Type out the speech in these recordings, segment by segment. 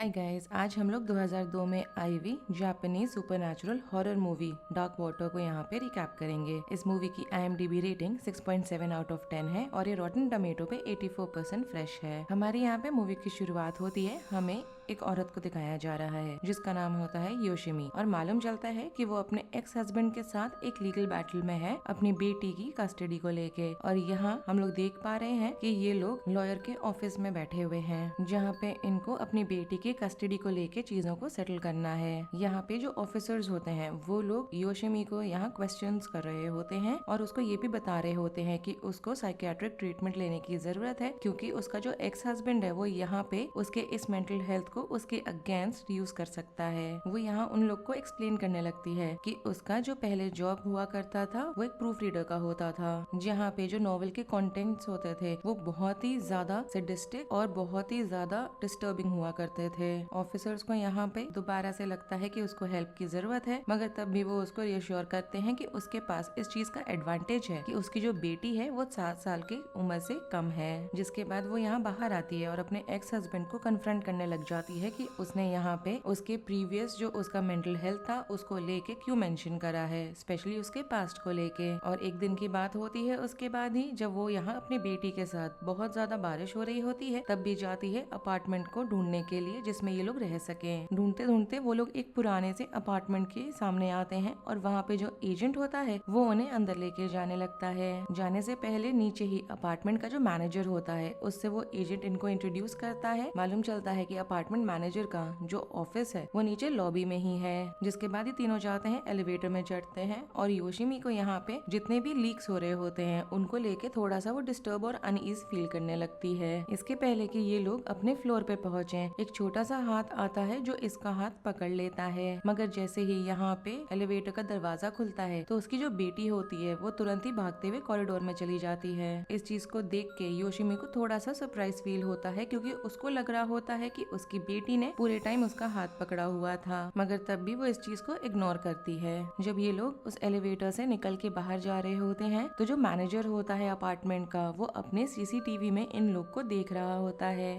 Hi guys, आज हम लोग 2002 में आई हुई Japanese supernatural horror movie dark water को यहाँ पे रिकैप करेंगे। इस मूवी की IMDb रेटिंग 6.7 आउट ऑफ 10 है और ये रॉटन टमेटो पे 84% फ्रेश है। हमारे यहाँ पे मूवी की शुरुआत होती है, हमें एक औरत को दिखाया जा रहा है जिसका नाम होता है योशिमी और मालूम चलता है कि वो अपने एक्स हस्बैंड के साथ एक लीगल बैटल में है अपनी बेटी की कस्टडी को लेके। और यहाँ हम लोग देख पा रहे हैं कि ये लोग लॉयर के ऑफिस में बैठे हुए हैं जहाँ पे इनको अपनी बेटी की कस्टडी को लेके चीजों को सेटल करना है। यहाँ पे जो ऑफिसर्स होते हैं वो लोग योशिमी को यहाँ क्वेश्चंस कर रहे होते हैं और उसको ये भी बता रहे होते हैं कि उसको साइकियाट्रिक ट्रीटमेंट लेने की जरूरत है क्योंकि उसका जो एक्स हस्बैंड है वो यहाँ पे उसके इस मेंटल हेल्थ को उसके अगेंस्ट यूज कर सकता है। वो यहाँ उन लोग को एक्सप्लेन करने लगती है कि उसका जो पहले जॉब हुआ करता था वो एक प्रूफ रीडर का होता था जहाँ पे जो नॉवेल के कंटेंट्स होते थे वो बहुत ही ज्यादा सैडिस्टिक और बहुत ही ज्यादा डिस्टर्बिंग हुआ करते थे। ऑफिसर्स को यहाँ पे दोबारा से लगता है कि उसको हेल्प की जरूरत है मगर तब भी वो उसको रियश्योर करते हैं कि उसके पास इस चीज का एडवांटेज है कि उसकी जो बेटी है वो 7 साल की उम्र से कम है। जिसके बाद वो यहाँ बाहर आती है और अपने एक्स हस्बैंड को कन्फ्रंट करने लग जाती है कि उसने यहाँ पे उसके प्रीवियस जो उसका मेंटल हेल्थ था उसको लेके क्यों मेंशन करा है, स्पेशली उसके पास्ट को लेके। और एक दिन की बात होती है उसके बाद ही जब वो यहाँ अपनी बेटी के साथ बहुत ज्यादा बारिश हो रही होती है तब भी जाती है अपार्टमेंट को ढूंढने के लिए जिसमें ये लोग रह सके। ढूंढते ढूंढते वो लोग एक पुराने से अपार्टमेंट के सामने आते हैं और वहाँ पे जो एजेंट होता है वो उन्हें अंदर लेके जाने लगता है। जाने से पहले नीचे ही अपार्टमेंट का जो मैनेजर होता है उससे वो एजेंट इनको इंट्रोड्यूस करता है। मालूम चलता है कि अपार्टमेंट मैनेजर का जो ऑफिस है वो नीचे लॉबी में ही है। जिसके बाद ये तीनों जाते हैं, एलिवेटर में चढ़ते हैं और योशिमी को यहाँ पे जितने भी लीक्स हो रहे होते हैं उनको लेके थोड़ा सा वो डिस्टर्ब और अनईज फील करने लगती है। इसके पहले कि ये लोग अपने फ्लोर पे पहुंचे एक छोटा सा हाथ आता है जो इसका हाथ पकड़ लेता है मगर जैसे ही यहाँ पे एलिवेटर का दरवाजा खुलता है तो उसकी जो बेटी होती है वो तुरंत ही भागते हुए कॉरिडोर में चली जाती है। इस चीज को देख के योशिमी को थोड़ा सा सरप्राइज फील होता है क्योंकि उसको लग रहा होता है कि उसकी बेटी ने पूरे टाइम उसका हाथ पकड़ा हुआ था मगर तब भी वो इस चीज को इग्नोर करती है। जब ये लोग उस एलिवेटर से निकल के बाहर जा रहे होते हैं तो जो मैनेजर होता है अपार्टमेंट का वो अपने CCTV में इन लोग को देख रहा होता है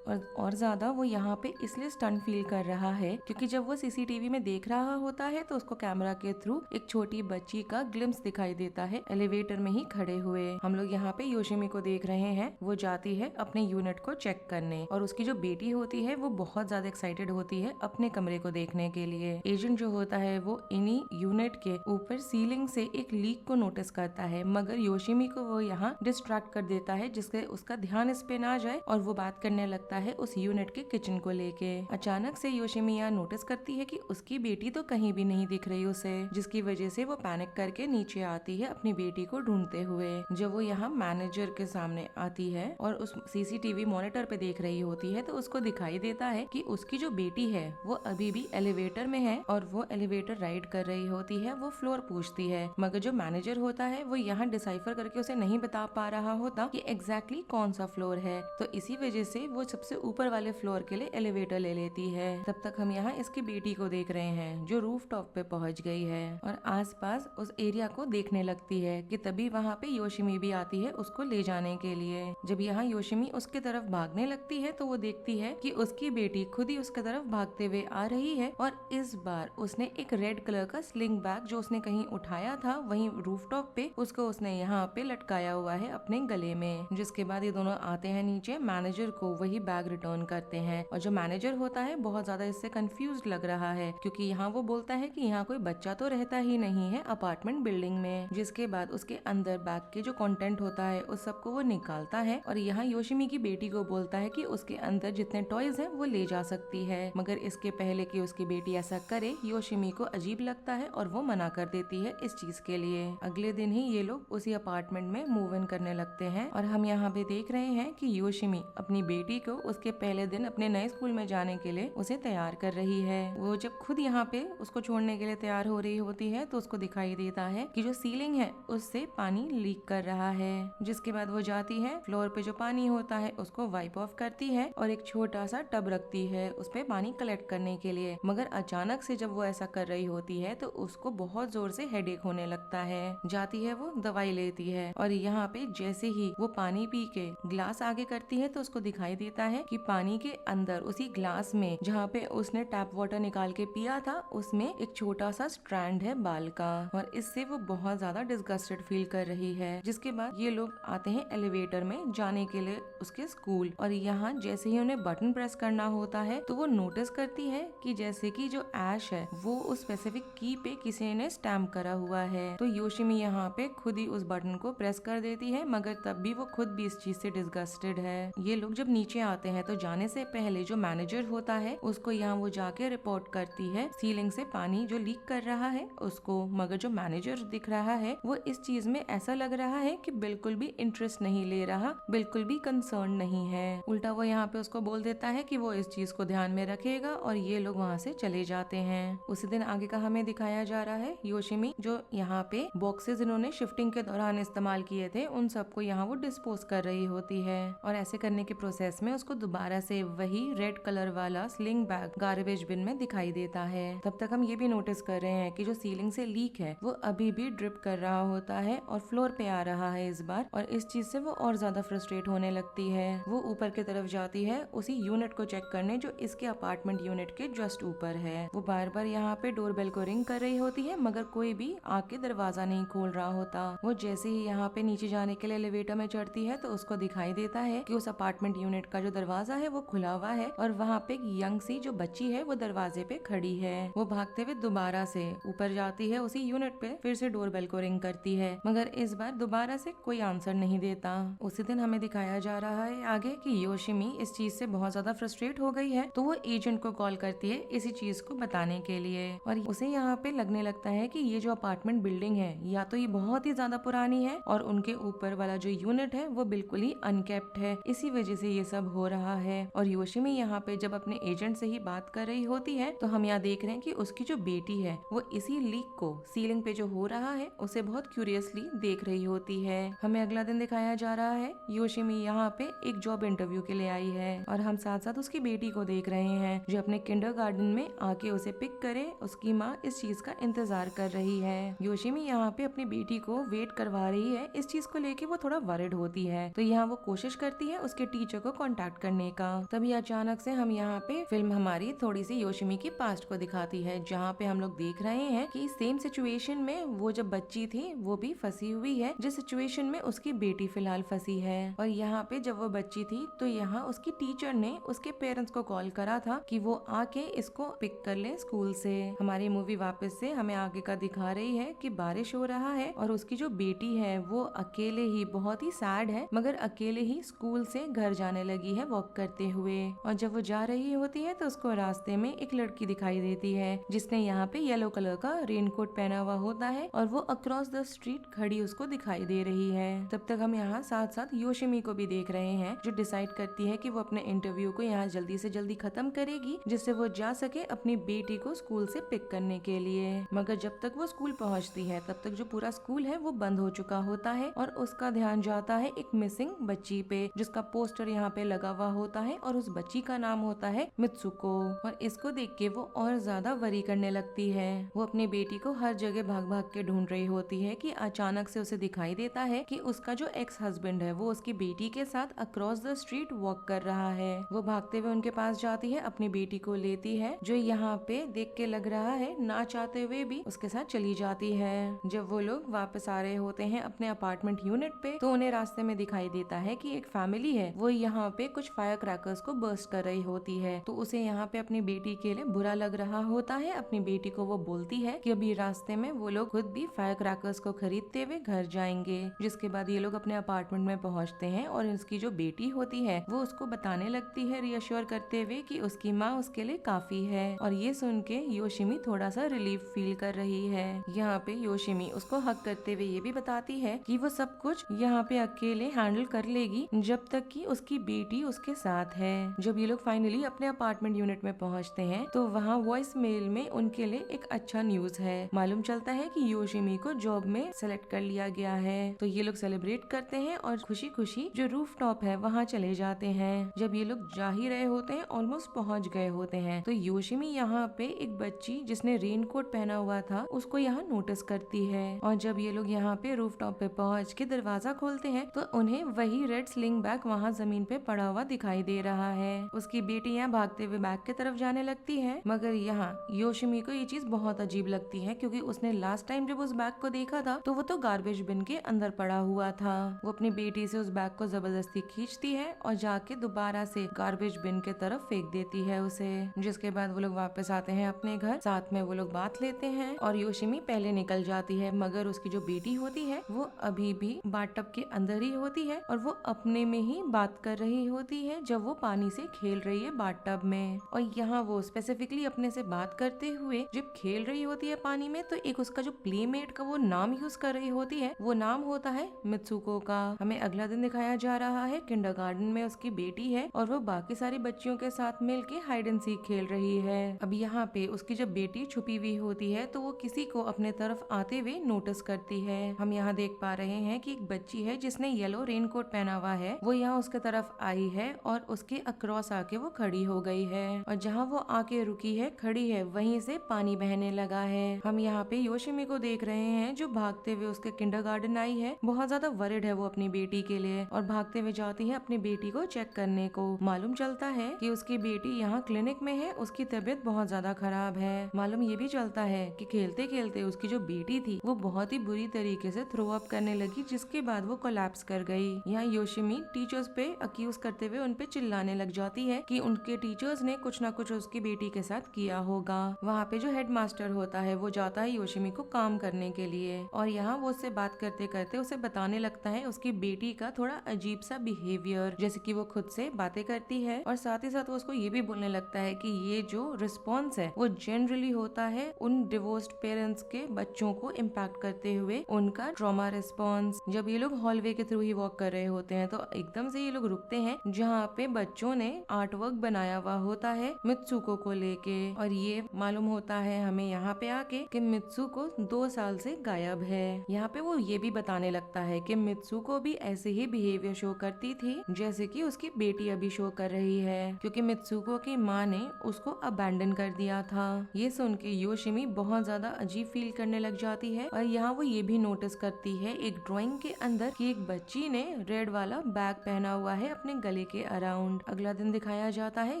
और ज्यादा वो यहाँ पे इसलिए स्टन फील कर रहा है क्योंकि जब वो CCTV में देख रहा होता है तो उसको कैमरा के थ्रू एक छोटी बच्ची का ग्लिम्स दिखाई देता है एलिवेटर में ही खड़े हुए। हम लोग यहाँ पे योशिमी को देख रहे हैं, वो जाती है अपने यूनिट को चेक करने और उसकी जो बेटी होती है वो बहुत ज्यादा एक्साइटेड होती है अपने कमरे को देखने के लिए। एजेंट जो होता है वो इन्हीं यूनिट के ऊपर सीलिंग से एक लीक को नोटिस करता है मगर योशिमी को वो यहाँ डिस्ट्रैक्ट कर देता है जिससे उसका ध्यान इस पे ना जाए और वो बात करने लगता है उस यूनिट के किचन को लेके। अचानक से योशिमी यहाँ नोटिस करती है कि उसकी बेटी तो कहीं भी नहीं दिख रही उसे, जिसकी वजह से वो पैनिक करके नीचे आती है अपनी बेटी को ढूंढते हुए। जब वो यहाँ मैनेजर के सामने आती है और उस CCTV मॉनिटर पे देख रही होती है तो उसको दिखाई देता है कि उसकी जो बेटी है वो अभी भी एलिवेटर में है और वो एलिवेटर राइड कर रही होती है। वो फ्लोर पूछती है मगर जो मैनेजर होता है वो यहाँ डिसाइफर करके उसे नहीं बता पा रहा होता कि एग्जैक्टली कौन सा फ्लोर है, तो इसी वजह से वो सबसे ऊपर वाले फ्लोर के लिए एलिवेटर ले लेती है। तब तक हम यहाँ इसकी बेटी को देख रहे हैं जो रूफ टॉप पे पहुँच गई है और आसपास उस एरिया को देखने लगती है कि तभी वहाँ पे योशिमी भी आती है उसको ले जाने के लिए। जब यहाँ योशिमी उसके तरफ भागने लगती है तो वो देखती है कि उसकी बेटी खुद ही उसके तरफ भागते हुए आ रही है और इस बार उसने एक रेड कलर का स्लिंग बैग जो उसने कहीं उठाया था वहीं रूफटॉप पे उसको उसने यहाँ पे लटकाया हुआ है अपने गले में। जिसके बाद ये दोनों आते हैं नीचे, मैनेजर को वही बैग रिटर्न करते हैं और जो मैनेजर होता है बहुत ज्यादा इससे कंफ्यूज लग रहा है क्योंकि यहाँ वो बोलता है कि यहाँ कोई बच्चा तो रहता ही नहीं है अपार्टमेंट बिल्डिंग में। जिसके बाद उसके अंदर बैग के जो कंटेंट होता है उस सबको वो निकालता है और यहाँ योशिमी की बेटी को बोलता है कि उसके अंदर जितने टॉयज हैं वो ले जा सकती है मगर इसके पहले कि उसकी बेटी ऐसा करे योशिमी को अजीब लगता है और वो मना कर देती है इस चीज के लिए। अगले दिन ही ये लोग उसी अपार्टमेंट में मूव इन करने लगते हैं और हम यहाँ पे देख रहे हैं कि योशिमी अपनी बेटी को उसके पहले दिन अपने नए स्कूल में जाने के लिए उसे तैयार कर रही है। वो जब खुद यहाँ पे उसको छोड़ने के लिए तैयार हो रही होती है तो उसको दिखाई देता है कि जो सीलिंग है उससे पानी लीक कर रहा है। जिसके बाद वो जाती है फ्लोर पे जो पानी होता है उसको वाइप ऑफ करती है और एक छोटा सा टब रखती होती है उस पे पानी कलेक्ट करने के लिए, मगर अचानक से जब वो ऐसा कर रही होती है तो उसको बहुत जोर से हेडेक होने लगता है। जाती है वो दवाई लेती है और यहाँ पे जैसे ही वो पानी पी के ग्लास आगे करती है तो उसको दिखाई देता है कि पानी के अंदर उसी ग्लास में जहाँ पे उसने टैप वाटर निकाल के पिया था उसमें एक छोटा सा स्ट्रैंड है बाल का, और इससे वो बहुत ज्यादा डिस्गस्टेड फील कर रही है। जिसके बाद ये लोग आते हैं एलिवेटर में जाने के लिए उसके स्कूल, और यहाँ जैसे ही उन्हें बटन प्रेस करना होता है तो वो नोटिस करती है कि जैसे कि जो ऐश है वो उस स्पेसिफिक की पे किसी ने स्टैम्प करा हुआ है। तो योशिमी यहाँ पे खुद ही उस बटन को प्रेस कर देती है, मगर तब भी वो खुद भी इस चीज से डिस्गस्टेड है। ये लोग जब नीचे आते हैं तो जाने से पहले जो मैनेजर होता है उसको यहाँ वो जाके रिपोर्ट करती है सीलिंग से पानी जो लीक कर रहा है उसको, मगर जो मैनेजर दिख रहा है वो इस चीज में ऐसा लग रहा है कि बिल्कुल भी इंटरेस्ट नहीं ले रहा, बिल्कुल भी कंसर्न नहीं है। उल्टा वो यहाँ पे उसको बोल देता है कि वो इस चीज को ध्यान में रखेगा और ये लोग वहाँ से चले जाते हैं। उसी दिन आगे का हमें दिखाया जा रहा है योशिमी जो यहाँ पे बॉक्सेस इन्होंने शिफ्टिंग के दौरान इस्तेमाल किए थे उन सबको यहाँ वो डिस्पोज कर रही होती है, और ऐसे करने के प्रोसेस में उसको दोबारा से वही रेड कलर वाला स्लिंग बैग गार्बेज बिन में दिखाई देता है। तब तक हम ये भी नोटिस कर रहे हैं कि जो सीलिंग से लीक है वो अभी भी ड्रिप कर रहा होता है और फ्लोर पे आ रहा है इस बार, और इस चीज से वो और ज्यादा फ्रस्ट्रेट होने लगती है। वो ऊपर की तरफ जाती है उसी यूनिट को चेक करने जो इसके अपार्टमेंट यूनिट के जस्ट ऊपर है। वो बार बार यहाँ पे डोरबेल को रिंग कर रही होती है मगर कोई भी आके दरवाजा नहीं खोल रहा होता। वो जैसे ही यहाँ पे नीचे जाने के लिए एलिवेटर में चढ़ती है तो उसको दिखाई देता है कि उस अपार्टमेंट यूनिट का जो दरवाजा है वो खुला हुआ है और वहाँ पे एक यंग सी जो बच्ची है वो दरवाजे पे खड़ी है। वो भागते हुए दोबारा से ऊपर जाती है उसी यूनिट पे, फिर से डोरबेल को रिंग करती है मगर इस बार दोबारा से कोई आंसर नहीं देता। उसी दिन हमें दिखाया जा रहा है आगे कि योशिमी इस चीज से बहुत ज्यादा फ्रस्ट्रेट हो गई है तो वो एजेंट को कॉल करती है इसी चीज को बताने के लिए, और उसे यहाँ पे लगने लगता है कि ये जो अपार्टमेंट बिल्डिंग है या तो ये बहुत ही ज्यादा पुरानी है और उनके ऊपर वाला जो यूनिट है वो बिल्कुल ही अनकेप्ट है, इसी वजह से ये सब हो रहा है। और योशिमी यहाँ पे जब अपने एजेंट से ही बात कर रही होती है तो हम यहाँ देख रहे हैं कि उसकी जो बेटी है वो इसी लीक को सीलिंग पे जो हो रहा है उसे बहुत क्यूरियसली देख रही होती है। हमें अगला दिन दिखाया जा रहा है योशिमी यहाँ पे एक जॉब इंटरव्यू के लिए आई है और हम साथ साथ उसकी बेटी को देख रहे हैं जो अपने किंडरगार्टन में आके उसे पिक करे। उसकी माँ इस चीज का इंतजार कर रही है। योशिमी यहाँ पे अपनी बेटी को वेट करवा रही है, इस चीज को लेके वो थोड़ा वरिड होती है तो यहाँ वो कोशिश करती है उसके टीचर को कांटेक्ट करने का। तभी अचानक से हम यहाँ पे फिल्म हमारी थोड़ी सी योशिमी की पास्ट को दिखाती है जहाँ पे हम लोग देख रहे हैं कि सेम सिचुएशन में वो जब बच्ची थी वो भी फंसी हुई है जिस सिचुएशन में उसकी बेटी फिलहाल फंसी है। और यहाँ पे जब वो बच्ची थी तो यहाँ उसकी टीचर ने उसके पेरेंट्स को कॉल करा था कि वो आके इसको पिक कर ले स्कूल से। हमारी मूवी वापस से हमें आगे का दिखा रही है कि बारिश हो रहा है और उसकी जो बेटी है वो अकेले ही बहुत ही सैड है मगर अकेले ही स्कूल से घर जाने लगी है वॉक करते हुए। और जब वो जा रही होती है तो उसको रास्ते में एक लड़की दिखाई देती है जिसने यहाँ पे येलो कलर का रेनकोट पहना हुआ होता है और वो अक्रॉस द स्ट्रीट खड़ी उसको दिखाई दे रही है। तब तक हम यहाँ साथ साथ योशिमी को भी देख रहे हैं जो डिसाइड करती है कि वो अपने इंटरव्यू को यहाँ जल्दी से जल्दी खत्म करेगी जिससे वो जा सके अपनी बेटी को स्कूल से पिक करने के लिए। मगर जब तक वो स्कूल पहुँचती है तब तक जो पूरा स्कूल है वो बंद हो चुका होता है और उसका ध्यान जाता है एक मिसिंग बच्ची पे जिसका पोस्टर यहाँ पे लगा हुआ होता है और उस बच्ची का नाम होता है मित्सुको। और इसको देख के वो और ज्यादा वरी करने लगती है। वो अपनी बेटी को हर जगह भाग भाग के ढूंढ रही होती है कि अचानक से उसे दिखाई देता है कि उसका जो एक्स हस्बैंड है वो उसकी बेटी के साथ अक्रॉस द स्ट्रीट वॉक कर रहा है। वो भागते हुए उनके पास जाती है, अपनी बेटी को लेती है जो यहाँ पे देख के लग रहा है ना चाहते हुए भी उसके साथ चली जाती है। जब वो लोग वापस आ रहे होते हैं अपने अपार्टमेंट यूनिट पे तो उन्हें रास्ते में दिखाई देता है कि एक फैमिली है वो यहाँ पे कुछ फायर क्रैकर्स को बर्स्ट कर रही होती है तो उसे यहाँ पे अपनी बेटी के लिए बुरा लग रहा होता है। अपनी बेटी को वो बोलती है कि अभी रास्ते में वो लोग खुद भी फायर क्रैकर्स को खरीदते हुए घर जाएंगे। जिसके बाद ये लोग अपने अपार्टमेंट में पहुँचते हैं और इसकी जो बेटी होती है वो उसको बताने लगती है रियश्योर करते हुए कि उसकी माँ उसके लिए काफी है। और ये सुन के योशिमी थोड़ा सा रिलीफ फील कर रही है। यहाँ पे योशिमी उसको हक करते हुए ये भी बताती है कि वो सब कुछ यहाँ पे अकेले हैंडल कर लेगी जब तक कि उसकी बेटी उसके साथ है। जब ये लोग फाइनली अपने अपार्टमेंट यूनिट में पहुँचते हैं तो वहाँ वॉइस मेल में उनके लिए एक अच्छा न्यूज है। मालूम चलता है कि योशिमी को जॉब में सेलेक्ट कर लिया गया है। तो ये लोग सेलिब्रेट करते हैं और खुशी खुशी जो रूफ टॉप है वहाँ चले जाते हैं। जब ये लोग जा ही रहे होते होते हैं ऑलमोस्ट पहुंच गए होते हैं। तो योशिमी यहाँ पे एक बच्ची जिसने रेनकोट पहना हुआ था उसको यहाँ नोटिस करती है, और जब ये लोग यहाँ पे रूफटॉप पे पहुंच के दरवाजा खोलते हैं तो उन्हें वही रेड स्लिंग बैग वहाँ जमीन पे पड़ा हुआ दिखाई दे रहा है। उसकी बेटी यहाँ भागते हुए बैग की तरफ जाने लगती है, मगर यहाँ योशिमी को ये चीज बहुत अजीब लगती है क्योंकि उसने लास्ट टाइम जब उस बैग को देखा था तो वो तो गार्बेज बिन के अंदर पड़ा हुआ था। वो अपनी बेटी से उस बैग को जबरदस्ती खींचती है और जाके दोबारा से गार्बेज बिन के तरफ फेंक देती है उसे, जिसके बाद वो लोग वापस आते हैं अपने घर। साथ में वो लोग बात लेते हैं और योशिमी पहले निकल जाती है, मगर उसकी जो बेटी होती है वो अभी भी बाथटब के अंदर ही होती है और वो अपने में ही बात कर रही होती है जब वो पानी से खेल रही है बाथटब में। और यहाँ वो स्पेसिफिकली अपने से बात करते हुए जब खेल रही होती है पानी में तो एक उसका जो प्लेमेट का वो नाम यूज कर रही होती है, वो नाम होता है मित्सुको का। हमें अगला दिन दिखाया जा रहा है, किंडरगार्टन में उसकी बेटी है और वो बाकी सारी बच्चियों के साथ मिलके हाइड एंड सीक खेल रही है। अब यहाँ पे उसकी जब बेटी छुपी हुई होती है तो वो किसी को अपने तरफ आते हुए नोटिस करती है। हम यहाँ देख पा रहे हैं कि एक बच्ची है जिसने येलो रेनकोट पहना हुआ है, वो यहाँ उसके तरफ आई है और उसके अक्रॉस आके वो खड़ी हो गई है, और जहाँ वो आके रुकी है खड़ी है वहीं से पानी बहने लगा है। हम यहाँ पे योशिमी को देख रहे हैं जो भागते हुए उसके किंडरगार्टन आई है। बहुत ज्यादा वरिड है वो अपनी बेटी के लिए और भागते हुए जाती है अपनी बेटी को चेक करने को। मालूम चलता है कि उसकी बेटी यहाँ क्लिनिक में है, उसकी तबीयत बहुत ज्यादा खराब है। मालूम ये भी चलता है कि खेलते खेलते उसकी जो बेटी थी वो बहुत ही बुरी तरीके से थ्रो अप करने लगी, जिसके बाद वो कोलैप्स कर गई। यहाँ योशिमी टीचर्स पे अक्यूज करते हुए उन पे चिल्लाने लग जाती है कि उनके टीचर्स ने कुछ ना कुछ उसकी बेटी के साथ किया होगा। वहाँ पे जो हेडमास्टर होता है वो जाता है योशिमी को काम करने के लिए, और यहाँ वो उससे बात करते करते उसे बताने लगता है उसकी बेटी का थोड़ा अजीब सा बिहेवियर, जैसे कि वो खुद से बातें करती है और साथ ही साथ वो उसको ये भी बोलने लगता है कि ये जो रिस्पॉन्स है वो जनरली होता है उन डिवोर्स्ड पेरेंट्स के बच्चों को इम्पैक्ट करते हुए उनका ट्रॉमा रिस्पॉन्स। जब ये लोग हॉलवे के थ्रू ही वॉक कर रहे होते हैं तो एकदम से ये लोग रुकते हैं जहाँ पे बच्चों ने आर्ट वर्क बनाया हुआ होता है मित्सुको को लेके, और ये मालूम होता है हमें यहाँ पे आके कि मित्सुको 2 साल से गायब है। यहाँ पे वो ये भी बताने लगता है कि मित्सुको भी ऐसे ही बिहेवियर शो करती थी जैसे कि उसकी बेटी अभी शो कर रही है, क्योंकि मित्सुको की माँ ने उसको अबैंडन कर दिया था। ये सुन के योशिमी बहुत ज्यादा अजीब फील करने लग जाती है, और यहाँ वो ये भी नोटिस करती है एक ड्राइंग के अंदर कि एक बच्ची ने रेड वाला बैग पहना हुआ है अपने गले के अराउंड। अगला दिन दिखाया जाता है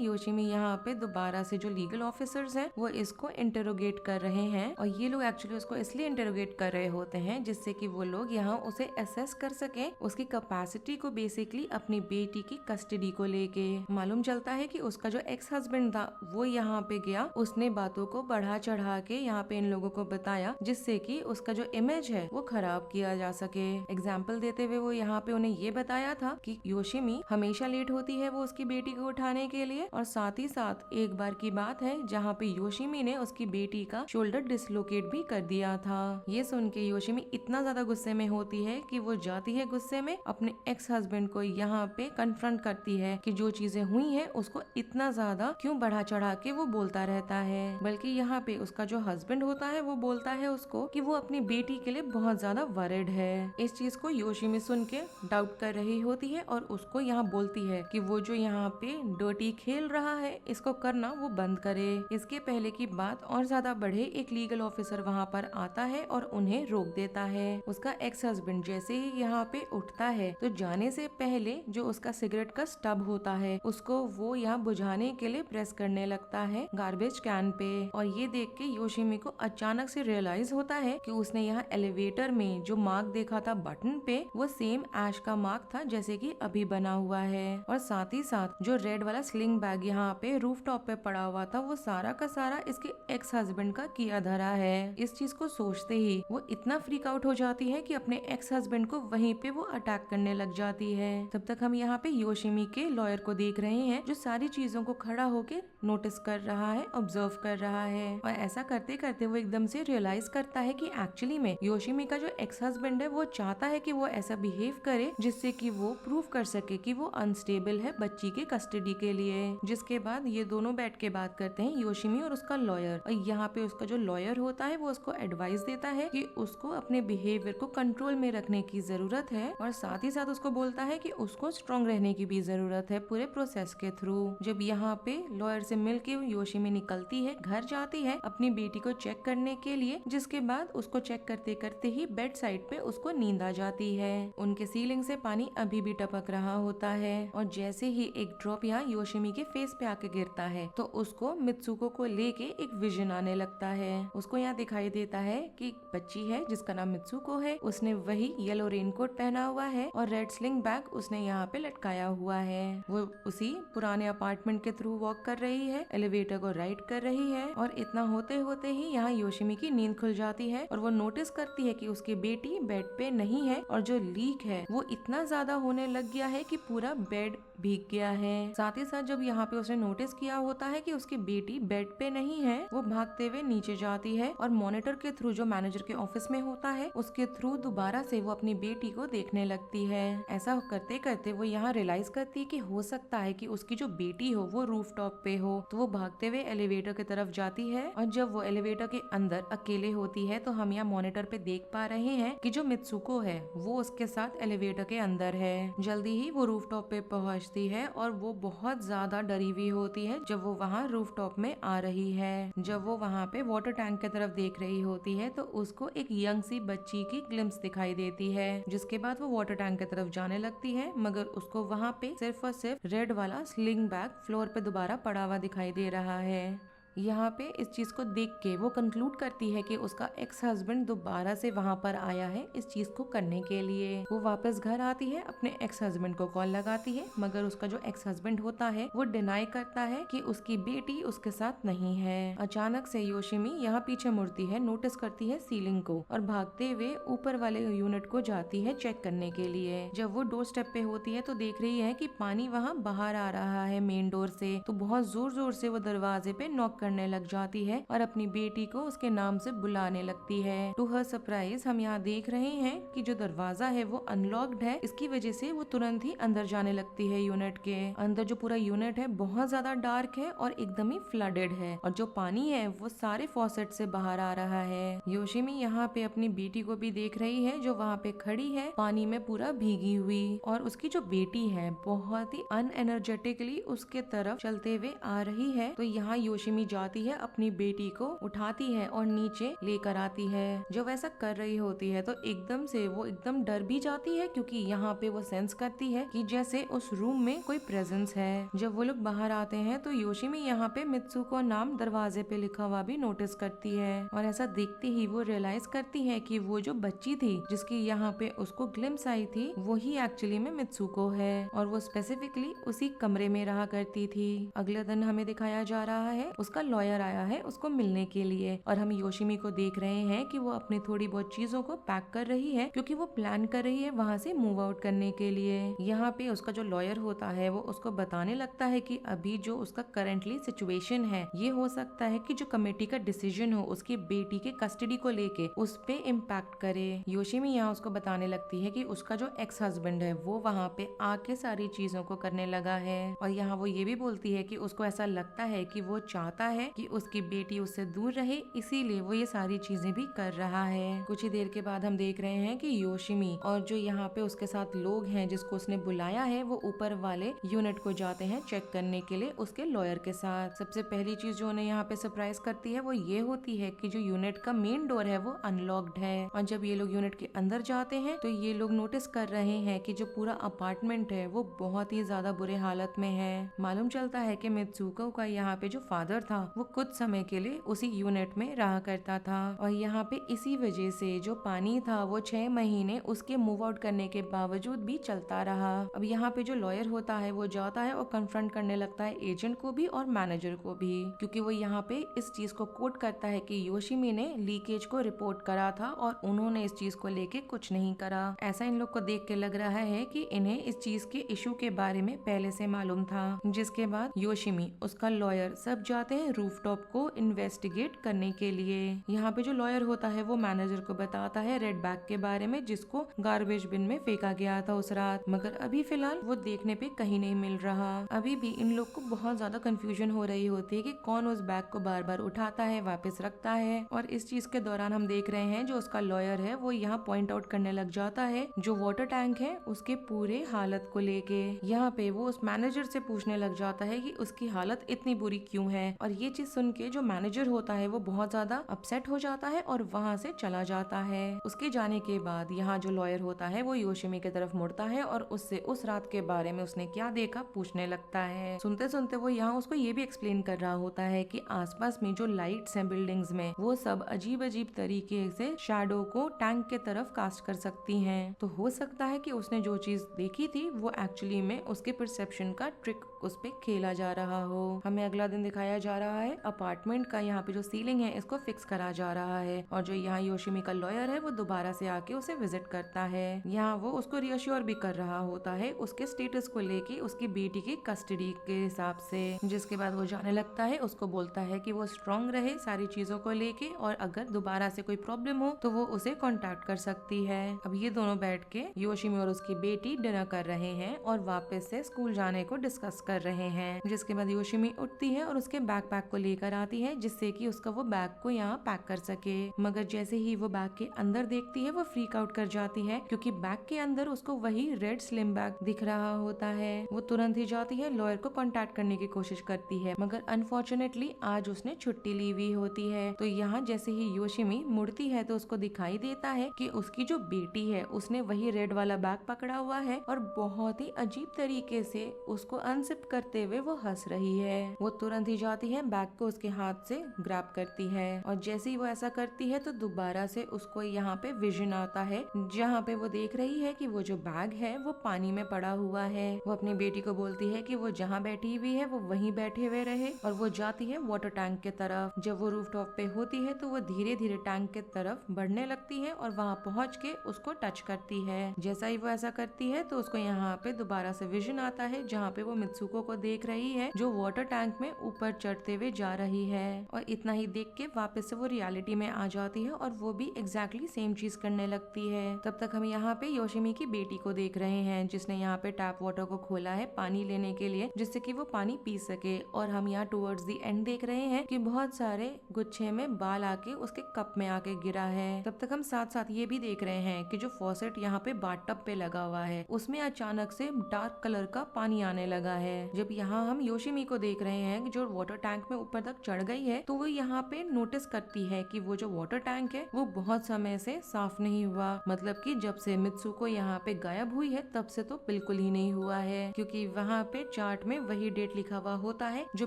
योशिमी यहाँ पे दोबारा से जो लीगल ऑफिसर्स हैं वो इसको इंटरोगेट कर रहे हैं, और ये लोग एक्चुअली उसको इसलिए इंटरोगेट कर रहे होते हैं जिससे कि वो लोग यहाँ उसे असेस कर सके उसकी कैपेसिटी को, बेसिकली अपनी बेटी की कस्टडी को लेके। मालूम चलता है कि उसका जो एक्स हस्बैंड था वो यहाँ पे गया, उसने बातों को बढ़ा चढ़ा के यहाँ पे इन लोगों को बताया जिससे कि उसका जो इमेज है वो खराब किया जा सके। एग्जाम्पल देते हुए वो यहाँ पे उन्हें ये बताया था कि योशिमी हमेशा लेट होती है वो उसकी बेटी को उठाने के लिए, और साथ ही साथ एक बार की बात है जहाँ पे योशिमी ने उसकी बेटी का शोल्डर डिसलोकेट भी कर दिया था। ये सुन के योशिमी इतना ज्यादा गुस्से में होती है कि वो जाती है गुस्से में अपने एक्स हस्बैंड को यहाँ पे कन्फ्रंट करती है कि जो चीजें हुई है उसको इतना ज्यादा क्यों बढ़ा चढ़ा के वो बोलता रहता है। बल्कि यहाँ पे उसका जो हस्बैंड होता है वो बोलता है उसको कि वो अपनी बेटी के लिए बहुत ज्यादा वरिड है। इस चीज को योशिमी सुन के डाउट कर रही होती है और उसको यहाँ बोलती है कि वो जो यहाँ पे डर्टी खेल रहा है इसको करना वो बंद करे। इसके पहले की बात और ज्यादा बढ़े, एक लीगल ऑफिसर वहाँ पर आता है और उन्हें रोक देता है। उसका एक्स हस्बैंड जैसे ही यहाँ पे उठता है तो जाने से पहले जो उसका सिगरेट का स्टब होता है उसको वो यहाँ बुझाने के लिए प्रेस करने लगता है गार्बेज कैन पे, और ये देख के योशिमी को अचानक से रियलाइज होता है कि उसने यहाँ एलिवेटर में जो मार्क देखा था बटन पे वो सेम ऐश का मार्क था जैसे कि अभी बना हुआ है, और साथ ही साथ जो रेड वाला स्लिंग बैग यहाँ पे रूफटॉप पे पड़ा हुआ था वो सारा का सारा इसके एक्स हस्बैंड का किया धरा है। इस चीज को सोचते ही वो इतना फ्रीक आउट हो जाती है कि अपने एक्स हस्बैंड को वहीं पे वो अटैक करने लग जाती है। तब तक हम यहाँ पे योशिमी के लॉयर को देख रहे हैं जो सारी चीजों को खड़ा होके नोटिस कर रहा है, ऑब्जर्व कर रहा है, और ऐसा करते करते वो एकदम से रियलाइज करता है कि एक्चुअली में योशिमी का जो एक्स हस्बैंड है वो चाहता है कि वो ऐसा बिहेव करे जिससे कि वो प्रूव कर सके कि वो अनस्टेबल है बच्ची के कस्टडी के लिए। जिसके बाद ये दोनों बैठ के बात करते हैं, योशिमी और उसका लॉयर, और यहाँ पे उसका जो लॉयर होता है वो उसको एडवाइस देता है कि उसको अपने बिहेवियर को कंट्रोल में रखने की जरूरत है, और साथ ही साथ उसको बोलता है कि उसको स्ट्रॉन्ग रहने की भी जरूरत है पूरे प्रोसेस के थ्रू। जब यहाँ पे लॉयर से मिलके योशिमी निकलती है, घर जाती है अपनी बेटी को चेक करने के लिए, जिसके बाद उसको चेक करते करते ही बेड साइड पे उसको नींद आ जाती है। उनके सीलिंग से पानी अभी भी टपक रहा होता है और जैसे ही एक ड्रॉप यहाँ योशिमी के फेस पे आके गिरता है तो उसको मित्सुको को लेके एक विजन आने लगता है। उसको यहाँ दिखाई देता है कि एक बच्ची है जिसका नाम मित्सुको है, उसने वही येलो रेनकोट पहना हुआ है और रेड स्लिंग बैग उसने यहाँ पे लटकाया हुआ है। वो उसी पुराने अपार्टमेंट के थ्रू वॉक कर रही है, एलिवेटर को राइड कर रही है और इतना होते होते ही यहाँ योशिमी की नींद खुल जाती है और वो नोटिस करती है कि उसकी बेटी बेड पे नहीं है और जो लीक है वो इतना ज्यादा होने लग गया है कि पूरा बेड भीग गया है। साथ ही साथ जब यहाँ पे उसने नोटिस किया होता है कि उसकी बेटी बेड पे नहीं है, वो भागते हुए नीचे जाती है और मॉनिटर के थ्रू जो मैनेजर के ऑफिस में होता है उसके थ्रू दोबारा से वो अपनी बेटी को देखने लगती है। ऐसा करते करते वो यहाँ रियलाइज करती है कि हो सकता है कि उसकी जो बेटी हो वो रूफटॉप पे हो, तो वो भागते हुए एलिवेटर की तरफ जाती है और जब वो एलिवेटर के अंदर अकेले होती है तो हम यहाँ मॉनिटर पे देख पा रहे हैं कि जो मित्सुको है वो उसके साथ एलिवेटर के अंदर है। जल्दी ही वो रूफटॉप पे पहुंचती है और वो बहुत ज्यादा डरी हुई होती है जब वो वहाँ रूफटॉप में आ रही है। जब वो वहाँ पे वाटर टैंक की तरफ देख रही होती है तो उसको एक यंग सी बच्ची की ग्लिम्स दिखाई देती है, जिसके बाद वो वाटर टैंक की तरफ जाने लगती है मगर उसको वहाँ पे सिर्फ और सिर्फ रेड वाला स्लिंग बैग फ्लोर पे दोबारा पड़ा हुआ दिखाई दे रहा है। यहाँ पे इस चीज को देख के वो कंक्लूड करती है कि उसका एक्स हस्बैंड दोबारा से वहाँ पर आया है इस चीज को करने के लिए। वो वापस घर आती है, अपने एक्स हस्बैंड को कॉल लगाती है मगर उसका जो एक्स हस्बैंड होता है वो डिनाई करता है कि उसकी बेटी उसके साथ नहीं है। अचानक से योशिमी यहाँ पीछे मुड़ती है, नोटिस करती है सीलिंग को और भागते हुए ऊपर वाले यूनिट को जाती है चेक करने के लिए। जब वो डोर स्टेप पे होती है तो देख रही है कि पानी वहाँ बाहर आ रहा है मेन डोर से, तो बहुत जोर जोर से वो दरवाजे पे नॉक करने लग जाती है और अपनी बेटी को उसके नाम से बुलाने लगती है। टू हर सरप्राइज हम यहाँ देख रहे हैं कि जो दरवाजा है वो अनलॉक्ड है, इसकी वजह से वो तुरंत ही अंदर जाने लगती है। यूनिट के अंदर जो पूरा यूनिट है बहुत ज्यादा डार्क है और एकदम ही फ्लडेड है और जो पानी है वो सारे फॉसेट से बाहर आ रहा है। योशिमी यहाँ पे अपनी बेटी को भी देख रही है जो वहाँ पे खड़ी है पानी में पूरा भीगी हुई और उसकी जो बेटी है बहुत ही अनएनर्जेटिकली उसके तरफ चलते हुए आ रही है। तो यहाँ योशिमी जाती है, अपनी बेटी को उठाती है और नीचे लेकर आती है। जब ऐसा कर रही होती है तो एकदम से वो एकदम डर भी जाती है क्योंकि यहाँ पे वो सेंस करती है कि जैसे उस रूम में कोई प्रेजेंस है। जब वो लोग बाहर आते हैं तो योशिमी यहाँ पे मित्सुको नाम दरवाजे पे लिखा हुआ भी नोटिस करती है और ऐसा देखते ही वो रियलाइज करती है कि वो जो बच्ची थी जिसकी यहाँ पे उसको ग्लिम्स आई थी वही एक्चुअली में मित्सुको है और वो स्पेसिफिकली उसी कमरे में रहा करती थी। अगले दिन हमें दिखाया जा रहा है उसका लॉयर आया है उसको मिलने के लिए और हम योशिमी को देख रहे हैं कि वो अपनी थोड़ी बहुत चीजों को पैक कर रही है क्योंकि वो प्लान कर रही है वहाँ से मूव आउट करने के लिए। यहाँ पे उसका जो लॉयर होता है वो उसको बताने लगता है कि अभी जो उसका करंटली सिचुएशन है ये हो सकता है कि जो कमेटी का डिसीजन हो उसकी बेटी के कस्टडी को लेके उस पे इम्पैक्ट करे। योशिमी यहाँ उसको बताने लगती है कि उसका जो एक्स हस्बैंड है वो वहाँ पे आके सारी चीजों को करने लगा है और यहाँ वो ये भी बोलती है कि उसको ऐसा लगता है कि वो चाहता है कि उसकी बेटी उससे दूर रहे, इसीलिए वो ये सारी चीजें भी कर रहा है। कुछ ही देर के बाद हम देख रहे हैं कि योशिमी और जो यहाँ पे उसके साथ लोग हैं जिसको उसने बुलाया है वो ऊपर वाले यूनिट को जाते हैं चेक करने के लिए उसके लॉयर के साथ। सबसे पहली चीज जो उन्हें यहाँ पे सरप्राइज करती है वो ये होती है कि जो यूनिट का मेन डोर है वो अनलॉक्ड है और जब ये लोग यूनिट के अंदर जाते हैं तो ये लोग नोटिस कर रहे हैं कि जो पूरा अपार्टमेंट है वो बहुत ही ज्यादा बुरे हालत में है। मालूम चलता है कि मित्सुको का यहाँ पे जो फादर था वो कुछ समय के लिए उसी यूनिट में रहा करता था और यहाँ पे इसी वजह से जो पानी था वो 6 महीने उसके मूव आउट करने के बावजूद भी चलता रहा। अब यहाँ पे जो लॉयर होता है वो जाता है और कन्फ्रंट करने लगता है एजेंट को भी और मैनेजर को भी, क्योंकि वो यहाँ पे इस चीज को कोट करता है कि योशिमी ने लीकेज को रिपोर्ट करा था और उन्होंने इस चीज को लेके कुछ नहीं करा। ऐसा इन लोग को देख के लग रहा है कि इन्हें इस चीज के इशू के बारे में पहले से मालूम था। जिसके बाद योशिमी, उसका लॉयर सब जाते हैं हैं रूफटॉप को इन्वेस्टिगेट करने के लिए। यहाँ पे जो लॉयर होता है वो मैनेजर को बताता है रेड बैग के बारे में जिसको गार्बेज बिन में फेंका गया था उस रात, मगर अभी फिलहाल वो देखने पे कहीं नहीं मिल रहा। अभी भी इन लोग को बहुत ज्यादा कंफ्यूजन हो रही होती है कि कौन उस बैग को बार बार उठाता है, वापस रखता है। और इस चीज के दौरान हम देख रहे हैं जो उसका लॉयर है वो यहाँ पॉइंट आउट करने लग जाता है जो वाटर टैंक है उसके पूरे हालत को लेके। यहाँ पे वो उस मैनेजर से पूछने लग जाता है कि उसकी हालत इतनी बुरी क्यों है। और ये चीज सुन के जो मैनेजर होता है वो बहुत ज्यादा अपसेट हो जाता है और वहाँ से चला जाता है। उसके जाने के बाद यहाँ जो लॉयर होता है वो योशिमी की तरफ मुड़ता है और उससे उस रात के बारे में उसने क्या देखा पूछने लगता है। सुनते सुनते वो यहाँ उसको ये भी एक्सप्लेन कर रहा होता है कि आसपास में जो लाइट्स हैं बिल्डिंग्स में वो सब अजीब अजीब तरीके से शैडो को टैंक के तरफ कास्ट कर सकती हैं। तो हो सकता है कि उसने जो चीज देखी थी वो एक्चुअली में उसके परसेप्शन का ट्रिक उस पे खेला जा रहा हो। हमें अगला दिन दिखाया जा रहा है अपार्टमेंट का। यहाँ पे जो सीलिंग है इसको फिक्स करा जा रहा है और जो यहाँ योशिमी का लॉयर है वो दोबारा से आके उसे विजिट करता है। यहाँ वो उसको रियश्योर भी कर रहा होता है उसके स्टेटस को लेके उसकी बेटी की कस्टडी के हिसाब से, जिसके बाद वो जाने लगता है। उसको बोलता है कि वो स्ट्रांग रहे सारी चीजों को लेके और अगर दोबारा से कोई प्रॉब्लम हो तो वो उसे कांटेक्ट कर सकती है। अब ये दोनों बैठ के योशिमी और उसकी बेटी डिनर कर रहे हैं और वापस से स्कूल जाने को डिस्कस कर रहे हैं। जिसके बाद योशिमी उठती है और उसके बैकपैक को लेकर आती है जिससे कि उसका वो बैग को यहाँ पैक कर सके, मगर जैसे ही वो बैग के अंदर देखती है वो फ्रीक आउट कर जाती है क्योंकि बैग के अंदर उसको वही रेड स्लिम बैग दिख रहा होता है। वो तुरंत ही जाती है लॉयर को कांटेक्ट करने की कोशिश करती है मगर अनफॉर्चुनेटली आज उसने छुट्टी ली हुई होती है। तो यहाँ जैसे ही योशिमी मुड़ती है तो उसको दिखाई देता है कि उसकी जो बेटी है उसने वही रेड वाला बैग पकड़ा हुआ है और बहुत ही अजीब तरीके से उसको अनसिप करते हुए वो हंस रही है। वो तुरंत ही जाती है बैग को उसके हाथ से ग्रैब करती है और जैसे ही वो ऐसा करती है तो दोबारा से उसको यहाँ पे विजन आता है जहाँ पे वो देख रही है कि वो जो बैग है वो पानी में पड़ा हुआ है। वो अपनी बेटी को बोलती है कि वो जहाँ बैठी हुई है वो वहीं बैठे हुए रहे और वो जाती है वाटर टैंक के तरफ। जब वो रूफटॉप पे होती है तो वो धीरे धीरे टैंक के तरफ बढ़ने लगती है और वहाँ पहुँच के उसको टच करती है। जैसा ही वो ऐसा करती है तो उसको यहाँ पे दोबारा से विजन आता है जहाँ पे वो मित्सुको को देख रही है जो वाटर टैंक में ऊपर चढ़ते हुए जा रही है। और इतना ही देख के वापस से वो रियलिटी में आ जाती है और वो भी एग्जैक्टली सेम चीज करने लगती है। तब तक हम यहाँ पे योशिमी की बेटी को देख रहे हैं जिसने यहाँ पे टैप वाटर को खोला है पानी लेने के लिए जिससे कि वो पानी पी सके। और हम यहाँ टुवर्ड्स दी एंड देख रहे हैं कि बहुत सारे गुच्छे में बाल आके उसके कप में आके गिरा है। तब तक हम साथ साथ ये भी देख रहे हैं कि जो फॉसेट यहाँ पे बाथटब पे लगा हुआ है उसमें अचानक से डार्क कलर का पानी आने लगा है। जब यहाँ हम योशिमी को देख रहे हैं जो वाटर टैंक में ऊपर तक चढ़ गई है तो वो यहाँ पे नोटिस करती है कि वो जो वाटर टैंक है वो बहुत समय से साफ नहीं हुआ, मतलब कि जब से मित्सुको यहाँ पे गायब हुई है तब से तो बिल्कुल ही नहीं हुआ है क्योंकि वहाँ पे चार्ट में वही डेट लिखा हुआ होता है जो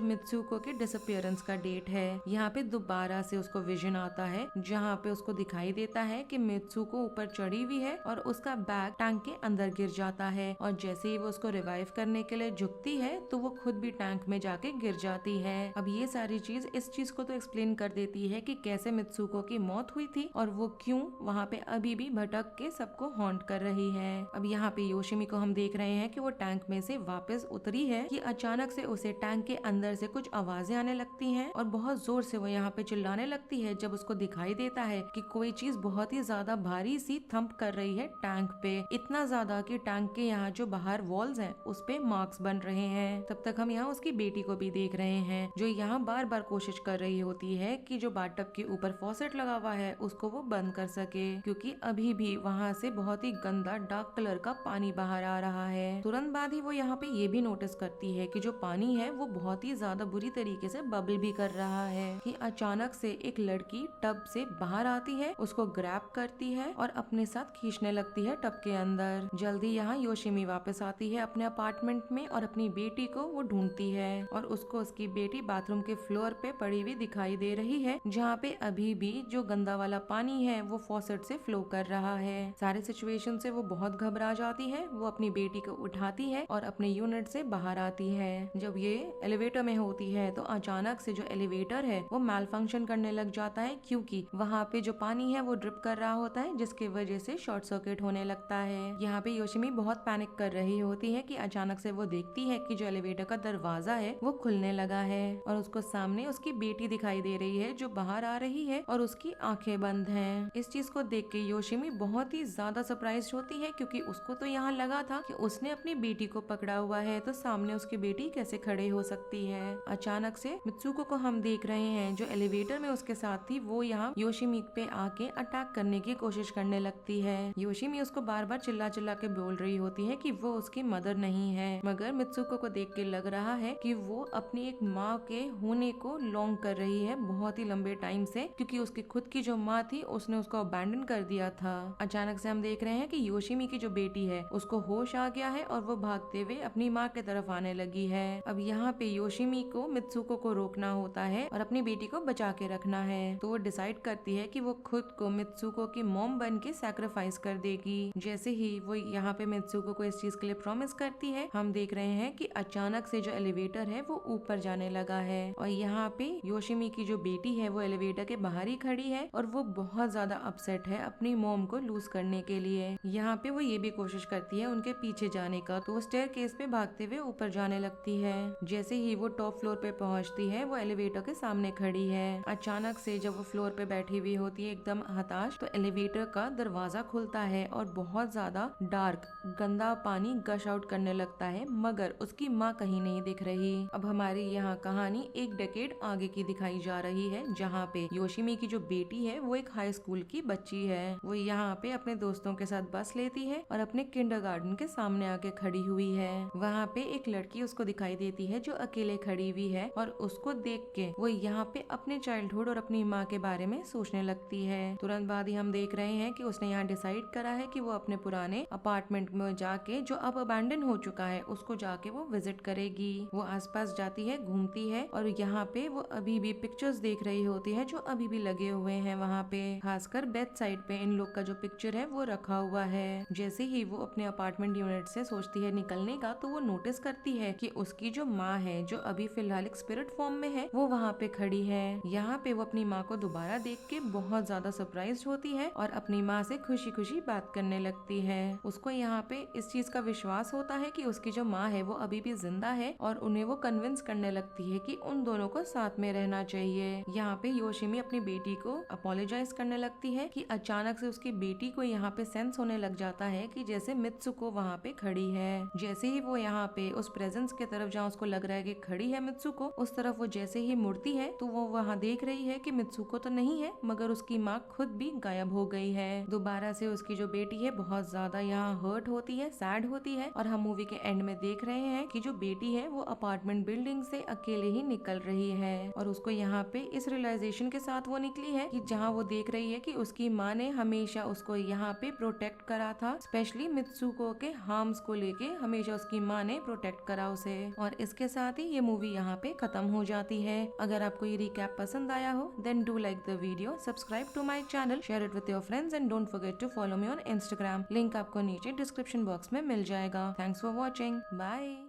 मित्सुको के डिसअपियरेंस का डेट है। यहाँ पे दोबारा से उसको विजन आता है जहाँ पे उसको दिखाई देता है कि मित्सुको ऊपर चढ़ी हुई है और उसका बैग टैंक के अंदर गिर जाता है और जैसे ही वो उसको रिवाइव करने के लिए झुकती है तो वो खुद भी टैंक में जाके गिर जाती है। अब ये सारी चीज इस चीज को तो एक्सप्लेन कर देती है कि कैसे मित्सुको की मौत हुई थी और वो क्यों वहाँ पे अभी भी भटक के सबको हॉन्ट कर रही है। अब यहाँ पे योशिमी को हम देख रहे हैं कि वो टैंक में से वापस उतरी है कि अचानक से उसे टैंक के अंदर से कुछ आवाजें आने लगती हैं और बहुत जोर से वो यहाँ पे चिल्लाने लगती है जब उसको दिखाई देता है कि कोई चीज बहुत ही ज्यादा भारी सी थंप कर रही है टैंक पे, इतना ज्यादा कि टैंक के यहाँ जो बाहर वॉल्स हैं उस पे मार्क्स बन रहे हैं। तब तक हम यहाँ उसकी बेटी को भी देख रहे हैं जो यहाँ बार बार कोशिश कर रही होती है कि जो बाथटब के ऊपर फॉसेट लगा हुआ है उसको वो बंद कर सके क्योंकि अभी भी वहाँ से बहुत ही गंदा डार्क कलर का पानी बाहर आ रहा है। तुरंत बाद ही वो यहाँ पे ये भी नोटिस करती है कि जो पानी है वो बहुत ही ज्यादा बुरी तरीके से बबल भी कर रहा है कि अचानक से एक लड़की टब से बाहर आती है, उसको ग्रैब करती है और अपने साथ खींचने लगती है टब के अंदर। जल्दी यहाँ योशिमी वापस आती है अपने अपार्टमेंट में और अपनी बेटी को वो ढूंढती है और उसको उसकी बेटी बाथरूम के फ्लोर पे पड़ी हुई दिखाई दे रही है जहाँ पे अभी भी जो गंदा वाला पानी है वो फॉसेट से फ्लो कर रहा है। सारे सिचुएशन से वो बहुत घबरा जाती है। वो अपनी बेटी को उठाती है और अपने यूनिट से बाहर आती है। जब ये एलिवेटर में होती है तो अचानक से जो एलिवेटर है वो मैल फंक्शन करने लग जाता है क्योंकि वहाँ पे जो पानी है वो ड्रिप कर रहा होता है जिसकी वजह से शॉर्ट सर्किट होने लगता है। यहाँ पे योशिमी बहुत पैनिक कर रही होती है कि अचानक से वो देखती है कि जो एलिवेटर का दरवाजा है वो खुलने लगा है और उसको सामने उसकी बेटी दिखाई दे रही है जो बाहर आ रही है और उसकी आंखें बंद हैं। इस चीज को देख के योशिमी बहुत ही ज्यादा सरप्राइज होती है क्योंकि उसको तो यहाँ लगा था कि उसने अपनी बेटी को पकड़ा हुआ है तो सामने उसकी बेटी कैसे खड़े हो सकती है। अचानक से मित्सुको को हम देख रहे हैं जो एलिवेटर में उसके साथ थी वो यहाँ योशिमी पे आके अटैक करने की कोशिश करने लगती है। योशिमी उसको बार बार चिल्ला चिल्ला के बोल रही होती है कि वो उसकी मदर नहीं है, मगर मित्सुको को देख के लग रहा है कि वो अपनी एक माँ के होने को लॉन्ग कर रही है बहुत ही लंबे टाइम से, क्योंकि उसकी खुद की जो माँ थी उसने उसको अबैंडन कर दिया था। अचानक से हम देख रहे हैं कि योशिमी की जो बेटी है उसको होश आ गया है और वो भागते हुए अपनी माँ की तरफ आने लगी है। अब यहाँ पे योशिमी को मित्सुको को रोकना होता है और अपनी बेटी को बचा के रखना है, तो वो डिसाइड करती है कि वो खुद को मित्सुको की मॉम बन के सैक्रिफाइस कर देगी। जैसे ही वो यहाँ पे मित्सुको को इस चीज के लिए प्रॉमिस करती है, हम देख रहे हैं कि अचानक से जो एलिवेटर है वो ऊपर जाने लगा है और यहाँ पे योशिमी की जो बेटी है वो एलिवेटर के बाहर ही खड़ी है और वो बहुत ज्यादा अपसेट है अपनी मॉम को लूज करने के लिए। यहाँ पे वो ये भी कोशिश करती है उनके पीछे जाने का, तो वो स्टेयर केस पे भागते हुए ऊपर जाने लगती है। जैसे ही वो टॉप फ्लोर पे पहुँचती है वो एलिवेटर के सामने खड़ी है। अचानक से जब वो फ्लोर पे बैठी हुई होती है एकदम हताश, तो एलिवेटर का दरवाजा खुलता है और बहुत ज्यादा डार्क गंदा पानी गश आउट करने लगता है, मगर उसकी माँ कहीं नहीं दिख रही। अब हमारी यहाँ कहानी एक डेकेड आगे की दिखाई जा रही है जहाँ पे योशिमी की जो बेटी है वो एक हाई स्कूल की बच्ची है। वो यहाँ पे अपने दोस्तों के साथ बस लेती है और अपने किंडरगार्टन के सामने आके खड़ी हुई है। वहाँ पे एक लड़की उसको दिखाई देती है जो अकेले खड़ी हुई है और उसको देख के वो यहाँ पे अपने चाइल्डहुड और अपनी माँ के बारे में सोचने लगती है। तुरंत बाद ही हम देख रहे हैं कि उसने यहाँ डिसाइड करा है कि वो अपने पुराने अपार्टमेंट में जाके जो अब अबैंडन हो चुका है उसको जाके वो विजिट करेगी। वो आसपास जाती है, घूमती है और यहाँ पे वो अभी भी पिक्चर्स देख रही होती है जो अभी भी लगे हुए हैं वहाँ पे, खासकर बेड साइड पे इन लोग का जो पिक्चर है वो रखा हुआ है। जैसे ही वो अपने अपार्टमेंट यूनिट से सोचती है निकलने का, तो वो नोटिस करती है कि उसकी जो माँ है जो अभी फिलहाल एक स्पिरिट फॉर्म में है वो वहाँ पे खड़ी है। यहाँ पे वो अपनी माँ को दोबारा देख के बहुत ज्यादा सरप्राइज होती है और अपनी माँ से खुशी खुशी बात करने लगती है। उसको यहाँ पे इस चीज का विश्वास होता है कि उसकी जो माँ है वो अभी भी जिंदा है और उन्हें वो कन्विंस करने लगती है कि उन दोनों को साथ में रहना चाहिए। यहाँ पे योशिमी अपनी बेटी को अपोलोजाइज करने लगती है कि अचानक से उसकी बेटी को यहाँ पे सेंस होने लग जाता है कि जैसे मित्सुको वहाँ पे खड़ी है। जैसे ही वो यहाँ पे उस प्रेजेंस के तरफ जहाँ उसको लग रहा है कि खड़ी है मित्सुको, उस तरफ वो जैसे ही मुड़ती है तो वो वहाँ देख रही है कि मित्सुको तो नहीं है मगर उसकी माँ खुद भी गायब हो गई है। दोबारा से उसकी जो बेटी है बहुत ज्यादा यहाँ हर्ट होती है, सैड होती है और हम मूवी के एंड में देख रहे हैं कि जो बेटी है वो अपार्टमेंट बिल्डिंग से अकेले ही निकल रही है और उसको यहाँ पे इस रियलाइजेशन के साथ वो निकली है कि जहाँ वो देख रही है कि उसकी माँ ने हमेशा उसको यहाँ पे प्रोटेक्ट करा था, स्पेशली मित्सुको के हार्म्स को लेके हमेशा उसकी माँ ने प्रोटेक्ट करा उसे। और इसके साथ ही ये मूवी यहाँ पे खत्म हो जाती है। अगर आपको ये रिकैप पसंद आया हो then do like the video, subscribe to my channel, share it with your friends and don't forget to follow me on Instagram. Link आपको नीचे डिस्क्रिप्शन बॉक्स में मिल जाएगा। Thanks for watching, bye.